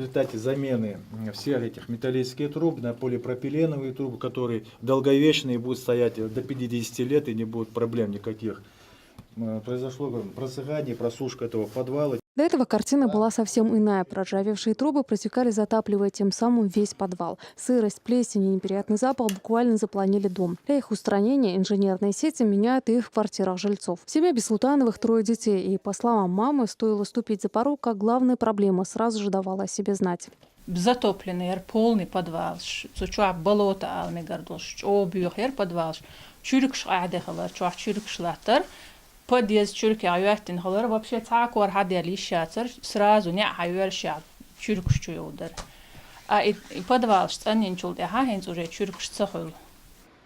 В результате замены всех этих металлических труб на полипропиленовые трубы, которые долговечные, будут стоять до 50 лет и не будут проблем никаких. Произошло просыхание, просушка этого подвала. До этого картина была совсем иная. Проржавевшие трубы протекали, затапливая тем самым весь подвал. Сырость, плесень и неприятный запах буквально заполонили дом. Для их устранения инженерные сети меняют и в квартирах жильцов. В семье Беслутановых 3 детей. И, по словам мамы, стоило ступить за порог, как главная проблема сразу же давала о себе знать. Затопленный, полный подвал. Чуа болото алми гордош, обюх, подвал. Чурик шадехалар, чуа чурик шлатер. Подъезд чурки аюартин халар вообще цакор хадерли шатер сразу не аюаршат чурк шчуйодер. А и подвал штанин чулде хахенц уже чурк шцахул.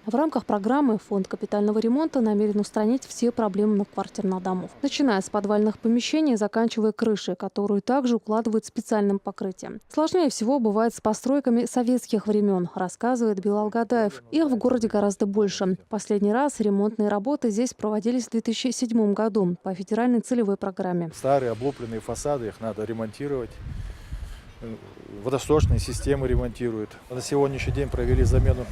В рамках программы Фонд капитального ремонта намерен устранить все проблемы многоквартирных домов. Начиная с подвальных помещений, заканчивая крышей, которую также укладывают специальным покрытием. Сложнее всего бывает с постройками советских времен, рассказывает Билал Гадаев. Их в городе гораздо больше. Последний раз ремонтные работы здесь проводились в 2007 году по федеральной целевой программе. Старые облупленные фасады, их надо ремонтировать. Водосточные системы ремонтируют. На сегодняшний день провели замену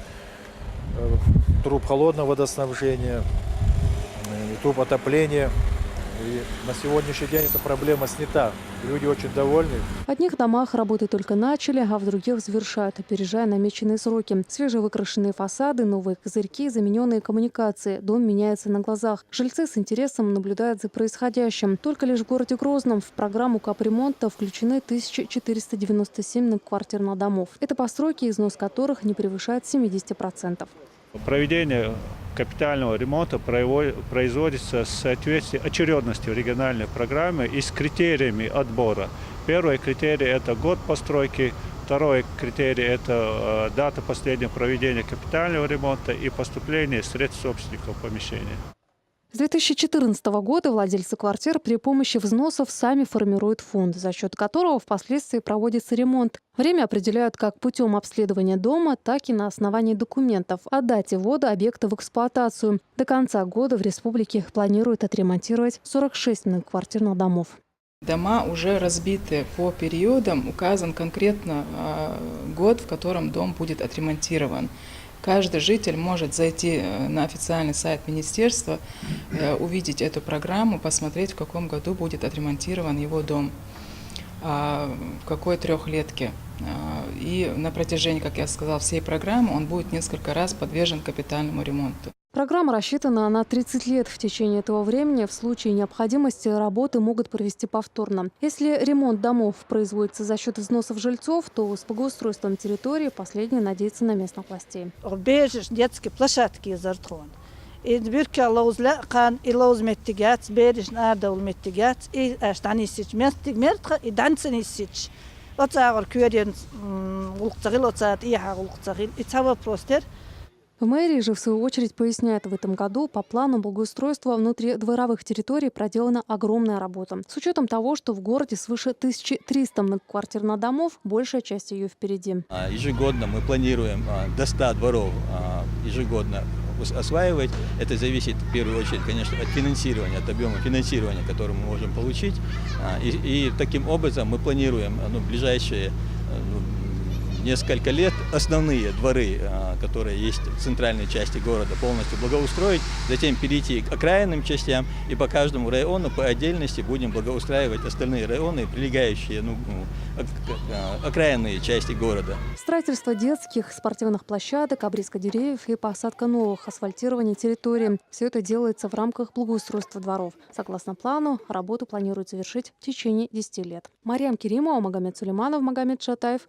труб холодного водоснабжения, труб отопления. И на сегодняшний день эта проблема снята. Люди очень довольны. В одних домах работы только начали, а в других завершают, опережая намеченные сроки. Свежевыкрашенные фасады, новые козырьки, замененные коммуникации. Дом меняется на глазах. Жильцы с интересом наблюдают за происходящим. Только лишь в городе Грозном в программу капремонта включены 1497 многоквартирных домов. Это постройки, износ которых не превышает 70%. Проведение капитального ремонта производится в соответствии очередности в региональной программе и с критериями отбора. Первый критерий – это год постройки, второй критерий – это дата последнего проведения капитального ремонта и поступления средств собственников помещения. С 2014 года владельцы квартир при помощи взносов сами формируют фонд, за счет которого впоследствии проводится ремонт. Время определяют как путем обследования дома, так и на основании документов о дате ввода объекта в эксплуатацию. До конца года в республике планируют отремонтировать 46 многоквартирных домов. Дома уже разбиты по периодам, указан конкретно год, в котором дом будет отремонтирован. Каждый житель может зайти на официальный сайт министерства, увидеть эту программу, посмотреть, в каком году будет отремонтирован его дом, в какой трехлетке. И на протяжении, как я сказала, всей программы он будет несколько раз подвержен капитальному ремонту. Программа рассчитана на 30 лет. В течение этого времени в случае необходимости работы могут провести повторно. Если ремонт домов производится за счет взносов жильцов, то с благоустройством территории последние надеются на местных властей. Детские площадки зартхон. И бирка лаузлақан и лаузметтигат, бериш надал меттигат, и аштанисич мертха и данценисич. Оцагор кюрен улцагил оцат и улцагил. И цава простер. В мэрии же, в свою очередь, поясняют, в этом году по плану благоустройства внутридворовых территорий проделана огромная работа. С учетом того, что в городе свыше 1300 многоквартирных домов, большая часть ее впереди. Ежегодно мы планируем до 100 дворов ежегодно осваивать. Это зависит в первую очередь, конечно, от финансирования, от объема финансирования, который мы можем получить. И таким образом мы планируем в ближайшие несколько лет основные дворы, которые есть в центральной части города, полностью благоустроить, затем перейти к окраинным частям и по каждому району по отдельности будем благоустраивать остальные районы, прилегающие окраинные части города. Строительство детских, спортивных площадок, обрезка деревьев и посадка новых, асфальтирование территории – все это делается в рамках благоустройства дворов. Согласно плану, работу планируют завершить в течение 10 лет. Мариам Керимова, Магомед Сулейманов, Магомед Шатаев.